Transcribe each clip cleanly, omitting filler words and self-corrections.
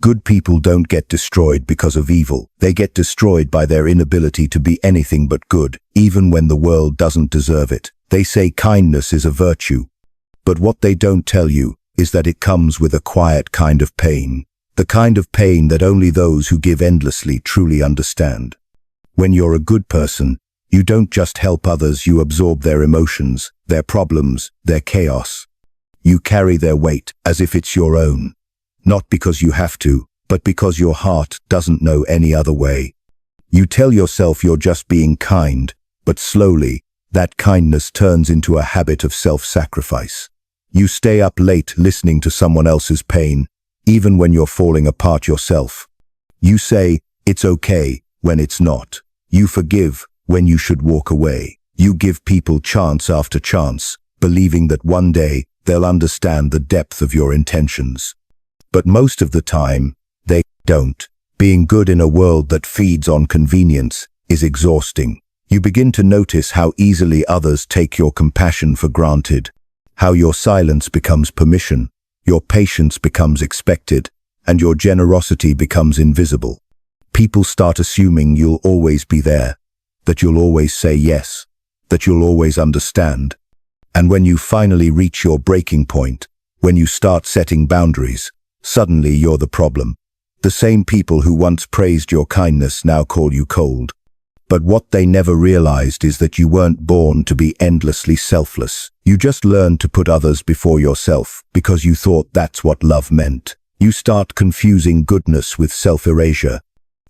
Good people don't get destroyed because of evil. They get destroyed by their inability to be anything but good, even when the world doesn't deserve it. They say kindness is a virtue. But what they don't tell you is that it comes with a quiet kind of pain. The kind of pain that only those who give endlessly truly understand. When you're a good person, you don't just help others, you absorb their emotions, their problems, their chaos. You carry their weight as if it's your own. Not because you have to, but because your heart doesn't know any other way. You tell yourself you're just being kind, but slowly, that kindness turns into a habit of self-sacrifice. You stay up late listening to someone else's pain, even when you're falling apart yourself. You say, it's okay, when it's not. You forgive when you should walk away. You give people chance after chance, believing that one day they'll understand the depth of your intentions. But most of the time, they don't. Being good in a world that feeds on convenience is exhausting. You begin to notice how easily others take your compassion for granted, how your silence becomes permission, your patience becomes expected, and your generosity becomes invisible. People start assuming you'll always be there, that you'll always say yes, that you'll always understand. And when you finally reach your breaking point, when you start setting boundaries, suddenly you're the problem. The same people who once praised your kindness now call you cold. But what they never realized is that you weren't born to be endlessly selfless. You just learned to put others before yourself because you thought that's what love meant. You start confusing goodness with self-erasure.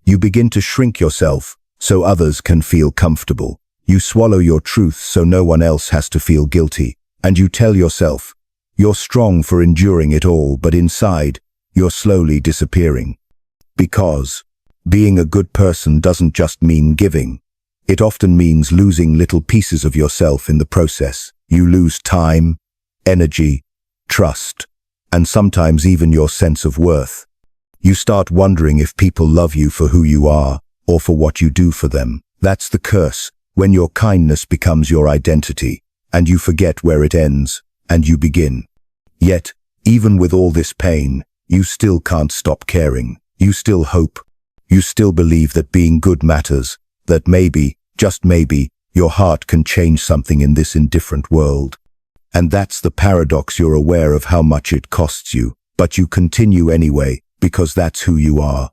You begin to shrink yourself so others can feel comfortable. You swallow your truth so no one else has to feel guilty. And you tell yourself, you're strong for enduring it all, but inside, you're slowly disappearing. Because being a good person doesn't just mean giving. It often means losing little pieces of yourself in the process. You lose time, energy, trust, and sometimes even your sense of worth. You start wondering if people love you for who you are or for what you do for them. That's the curse, when your kindness becomes your identity, and you forget where it ends, and you begin. Yet, even with all this pain, you still can't stop caring. You still hope. You still believe that being good matters, that maybe, just maybe, your heart can change something in this indifferent world. And that's the paradox. You're aware of how much it costs you, but you continue anyway, because that's who you are.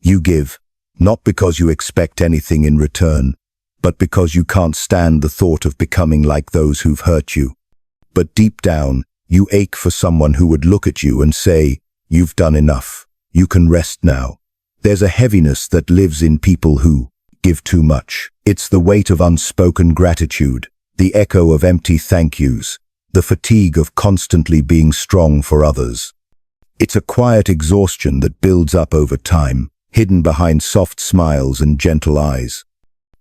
You give, not because you expect anything in return, but because you can't stand the thought of becoming like those who've hurt you. But deep down, you ache for someone who would look at you and say, you've done enough. You can rest now. There's a heaviness that lives in people who give too much. It's the weight of unspoken gratitude, the echo of empty thank yous, the fatigue of constantly being strong for others. It's a quiet exhaustion that builds up over time, hidden behind soft smiles and gentle eyes.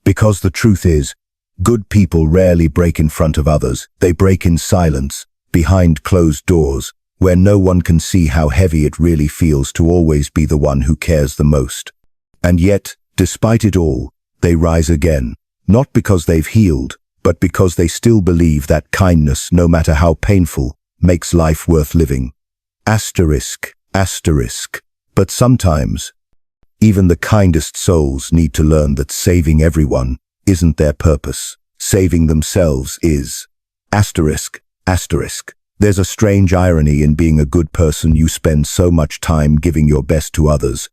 Because the truth is, good people rarely break in front of others. They break in silence, behind closed doors, where no one can see how heavy it really feels to always be the one who cares the most. And yet, despite it all, they rise again, not because they've healed, but because they still believe that kindness, no matter how painful, makes life worth living. Asterisk, asterisk. But sometimes, even the kindest souls need to learn that saving everyone isn't their purpose. Saving themselves is. Asterisk, asterisk. There's a strange irony in being a good person. You spend so much time giving your best to others,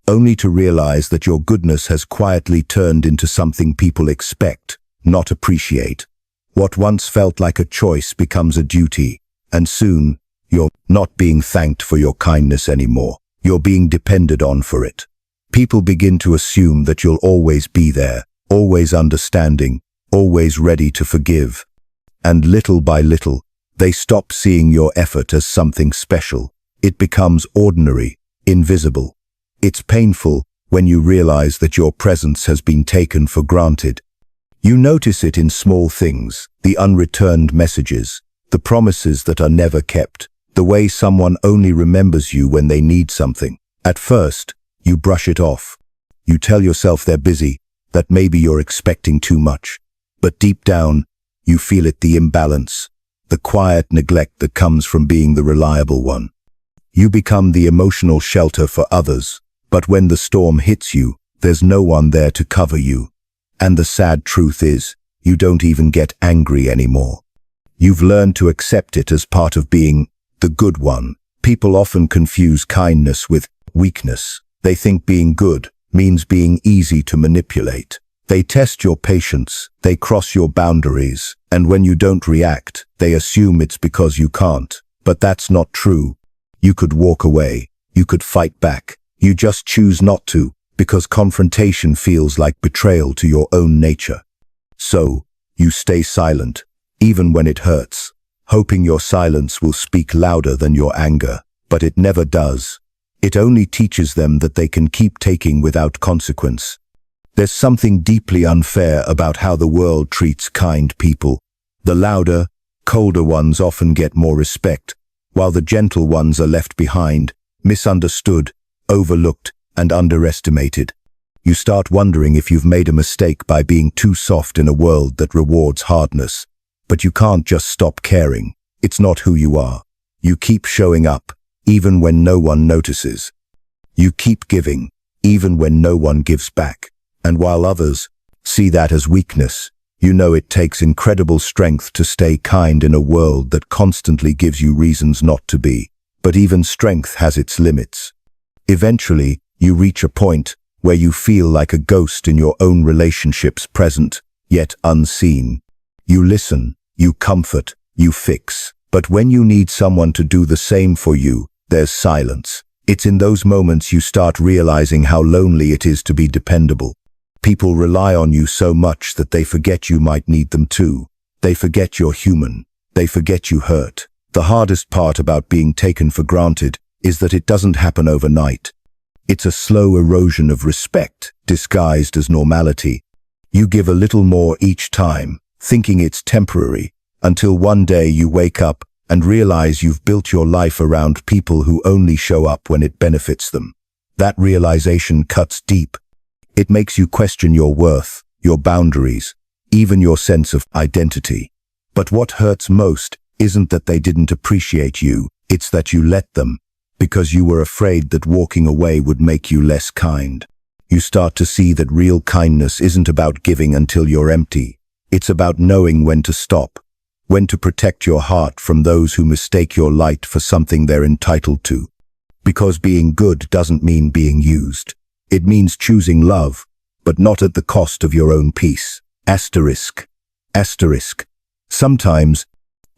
only to realize that your goodness has quietly turned into something people expect, not appreciate. What once felt like a choice becomes a duty, and soon, you're not being thanked for your kindness anymore. You're being depended on for it. People begin to assume that you'll always be there, always understanding, always ready to forgive. And little by little, they stop seeing your effort as something special. It becomes ordinary, invisible. It's painful when you realize that your presence has been taken for granted. You notice it in small things, the unreturned messages, the promises that are never kept, the way someone only remembers you when they need something. At first, you brush it off. You tell yourself they're busy, that maybe you're expecting too much. But deep down, you feel it, the imbalance, the quiet neglect that comes from being the reliable one. You become the emotional shelter for others, but when the storm hits you, there's no one there to cover you. And the sad truth is, you don't even get angry anymore. You've learned to accept it as part of being the good one. People often confuse kindness with weakness. They think being good means being easy to manipulate. They test your patience, they cross your boundaries, and when you don't react, they assume it's because you can't. But that's not true. You could walk away, you could fight back. You just choose not to, because confrontation feels like betrayal to your own nature. So, you stay silent, even when it hurts, hoping your silence will speak louder than your anger. But it never does. It only teaches them that they can keep taking without consequence. There's something deeply unfair about how the world treats kind people. The louder, colder ones often get more respect, while the gentle ones are left behind, misunderstood, overlooked, and underestimated. You start wondering if you've made a mistake by being too soft in a world that rewards hardness. But you can't just stop caring. It's not who you are. You keep showing up, even when no one notices. You keep giving, even when no one gives back. And while others see that as weakness, you know it takes incredible strength to stay kind in a world that constantly gives you reasons not to be. But even strength has its limits. Eventually, you reach a point where you feel like a ghost in your own relationships, present, yet unseen. You listen, you comfort, you fix. But when you need someone to do the same for you, there's silence. It's in those moments you start realizing how lonely it is to be dependable. People rely on you so much that they forget you might need them too. They forget you're human. They forget you hurt. The hardest part about being taken for granted is that it doesn't happen overnight. It's a slow erosion of respect, disguised as normality. You give a little more each time, thinking it's temporary, until one day you wake up and realize you've built your life around people who only show up when it benefits them. That realization cuts deep. It makes you question your worth, your boundaries, even your sense of identity. But what hurts most isn't that they didn't appreciate you, it's that you let them, because you were afraid that walking away would make you less kind. You start to see that real kindness isn't about giving until you're empty. It's about knowing when to stop, when to protect your heart from those who mistake your light for something they're entitled to. Because being good doesn't mean being used. It means choosing love, but not at the cost of your own peace. Asterisk. Sometimes,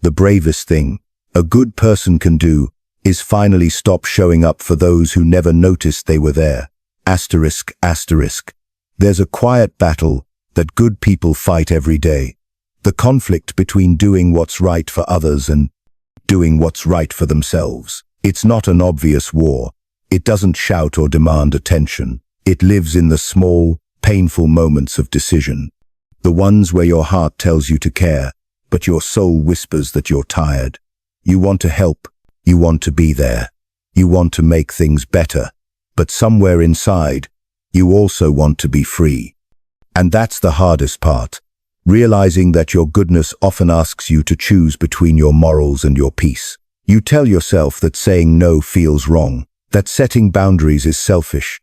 the bravest thing a good person can do is finally stop showing up for those who never noticed they were there. Asterisk. There's a quiet battle that good people fight every day. The conflict between doing what's right for others and doing what's right for themselves. It's not an obvious war. It doesn't shout or demand attention. It lives in the small, painful moments of decision. The ones where your heart tells you to care, but your soul whispers that you're tired. You want to help. You want to be there. You want to make things better. But somewhere inside, you also want to be free. And that's the hardest part. Realizing that your goodness often asks you to choose between your morals and your peace. You tell yourself that saying no feels wrong, that setting boundaries is selfish.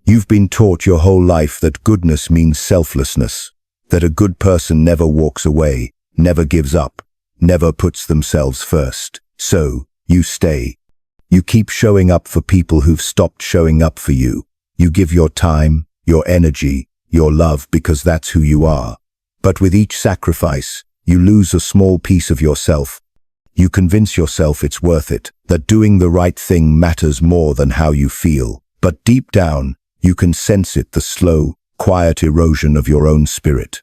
You've been taught your whole life that goodness means selflessness, that a good person never walks away, never gives up, never puts themselves first. So, you stay. You keep showing up for people who've stopped showing up for you. You give your time, your energy, your love because that's who you are. But with each sacrifice, you lose a small piece of yourself. You convince yourself it's worth it, that doing the right thing matters more than how you feel. But deep down, you can sense it, the slow, quiet erosion of your own spirit.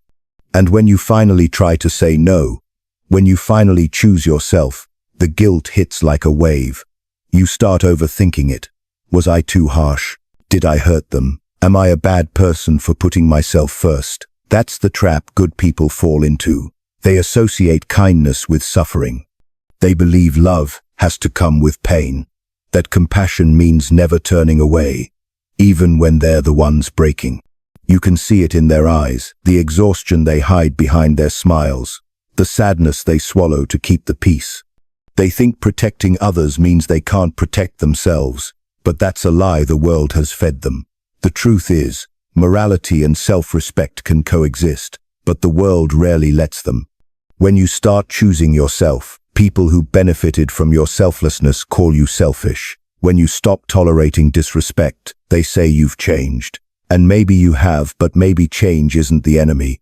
And when you finally try to say no, when you finally choose yourself, the guilt hits like a wave. You start overthinking it. Was I too harsh? Did I hurt them? Am I a bad person for putting myself first? That's the trap good people fall into. They associate kindness with suffering. They believe love has to come with pain, that compassion means never turning away, even when they're the ones breaking. You can see it in their eyes, the exhaustion they hide behind their smiles, the sadness they swallow to keep the peace. They think protecting others means they can't protect themselves, but that's a lie the world has fed them. The truth is, morality and self-respect can coexist, but the world rarely lets them. When you start choosing yourself, people who benefited from your selflessness call you selfish. When you stop tolerating disrespect, they say you've changed. And maybe you have, but maybe change isn't the enemy.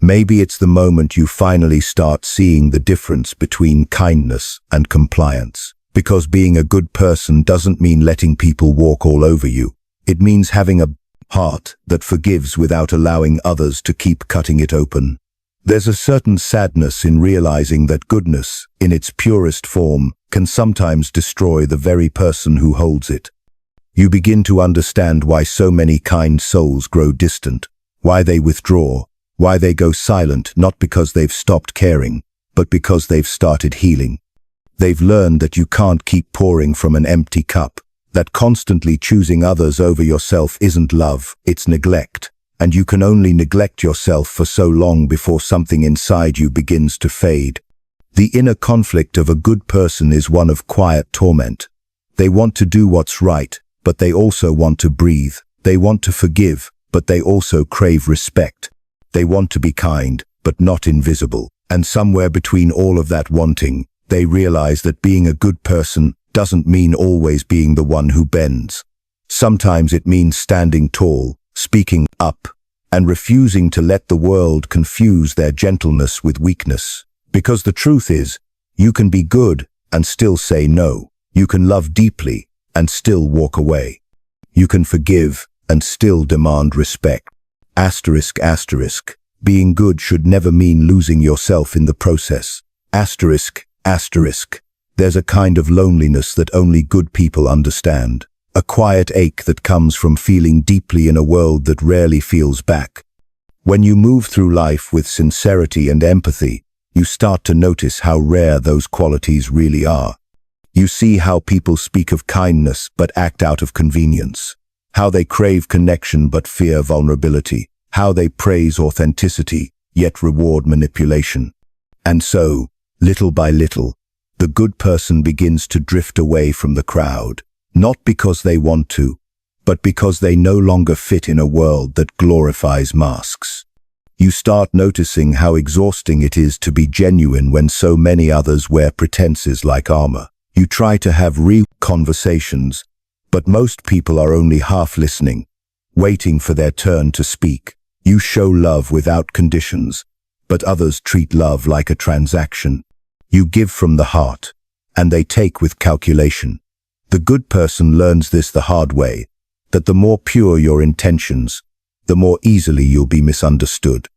Maybe it's the moment you finally start seeing the difference between kindness and compliance. Because being a good person doesn't mean letting people walk all over you. It means having a heart that forgives without allowing others to keep cutting it open. There's a certain sadness in realizing that goodness, in its purest form, can sometimes destroy the very person who holds it. You begin to understand why so many kind souls grow distant, why they withdraw, why they go silent, not because they've stopped caring, but because they've started healing. They've learned that you can't keep pouring from an empty cup, that constantly choosing others over yourself isn't love, it's neglect, and you can only neglect yourself for so long before something inside you begins to fade. The inner conflict of a good person is one of quiet torment. They want to do what's right, but they also want to breathe. They want to forgive, but they also crave respect. They want to be kind, but not invisible. And somewhere between all of that wanting, they realize that being a good person doesn't mean always being the one who bends. Sometimes it means standing tall, speaking up, and refusing to let the world confuse their gentleness with weakness. Because the truth is, you can be good and still say no. You can love deeply and still walk away. You can forgive and still demand respect. Asterisk, asterisk. Being good should never mean losing yourself in the process. Asterisk, asterisk. There's a kind of loneliness that only good people understand. A quiet ache that comes from feeling deeply in a world that rarely feels back. When you move through life with sincerity and empathy, you start to notice how rare those qualities really are. You see how people speak of kindness but act out of convenience. How they crave connection but fear vulnerability. How they praise authenticity yet reward manipulation. And so, little by little, the good person begins to drift away from the crowd. Not because they want to, but because they no longer fit in a world that glorifies masks. You start noticing how exhausting it is to be genuine when so many others wear pretenses like armor. You try to have real conversations, but most people are only half listening, waiting for their turn to speak. You show love without conditions, but others treat love like a transaction. You give from the heart, and they take with calculation. The good person learns this the hard way, that the more pure your intentions, the more easily you'll be misunderstood.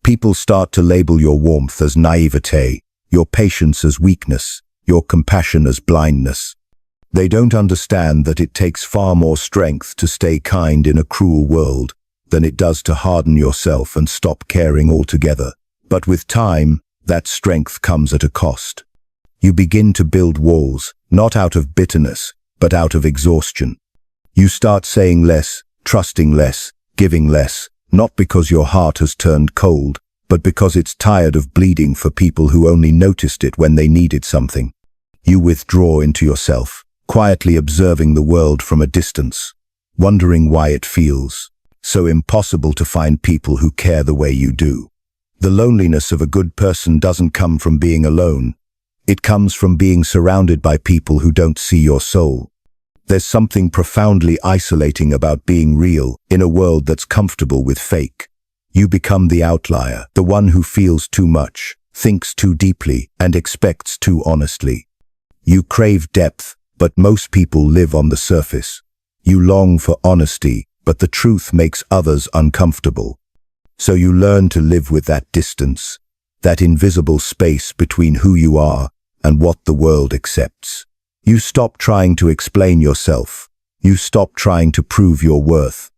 People start to label your warmth as naivete, your patience as weakness, your compassion as blindness. They don't understand that it takes far more strength to stay kind in a cruel world than it does to harden yourself and stop caring altogether. But with time, that strength comes at a cost. You begin to build walls, not out of bitterness, but out of exhaustion. You start saying less, trusting less, giving less, not because your heart has turned cold, but because it's tired of bleeding for people who only noticed it when they needed something. You withdraw into yourself, quietly observing the world from a distance, wondering why it feels so impossible to find people who care the way you do. The loneliness of a good person doesn't come from being alone. It comes from being surrounded by people who don't see your soul. There's something profoundly isolating about being real in a world that's comfortable with fake. You become the outlier, the one who feels too much, thinks too deeply, and expects too honestly. You crave depth, but most people live on the surface. You long for honesty, but the truth makes others uncomfortable. So you learn to live with that distance, that invisible space between who you are and what the world accepts. You stop trying to explain yourself. You stop trying to prove your worth.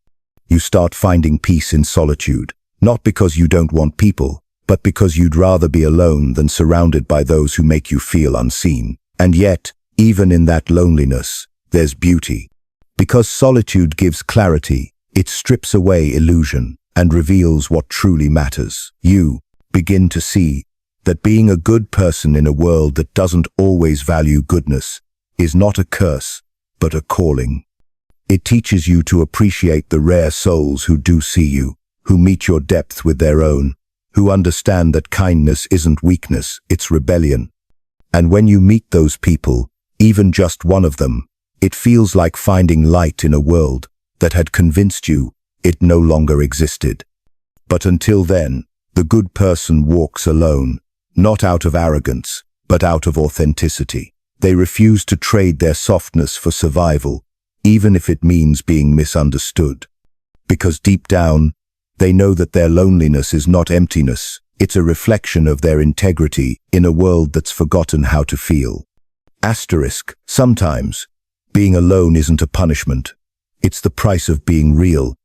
You start finding peace in solitude, not because you don't want people, but because you'd rather be alone than surrounded by those who make you feel unseen. And yet, even in that loneliness, there's beauty. Because solitude gives clarity, it strips away illusion and reveals what truly matters. You begin to see that being a good person in a world that doesn't always value goodness is not a curse, but a calling. It teaches you to appreciate the rare souls who do see you, who meet your depth with their own, who understand that kindness isn't weakness, it's rebellion. And when you meet those people, even just one of them, it feels like finding light in a world that had convinced you it no longer existed. But until then, the good person walks alone, not out of arrogance, but out of authenticity. They refuse to trade their softness for survival, even if it means being misunderstood. Because deep down, they know that their loneliness is not emptiness, it's a reflection of their integrity in a world that's forgotten how to feel. Sometimes, being alone isn't a punishment. It's the price of being real,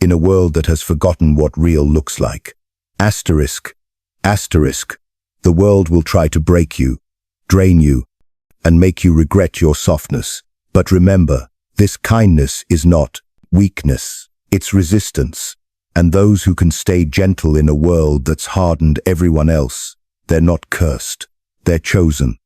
in a world that has forgotten what real looks like. The world will try to break you, drain you, and make you regret your softness. But remember, this kindness is not weakness, it's resistance. And those who can stay gentle in a world that's hardened everyone else, they're not cursed, they're chosen.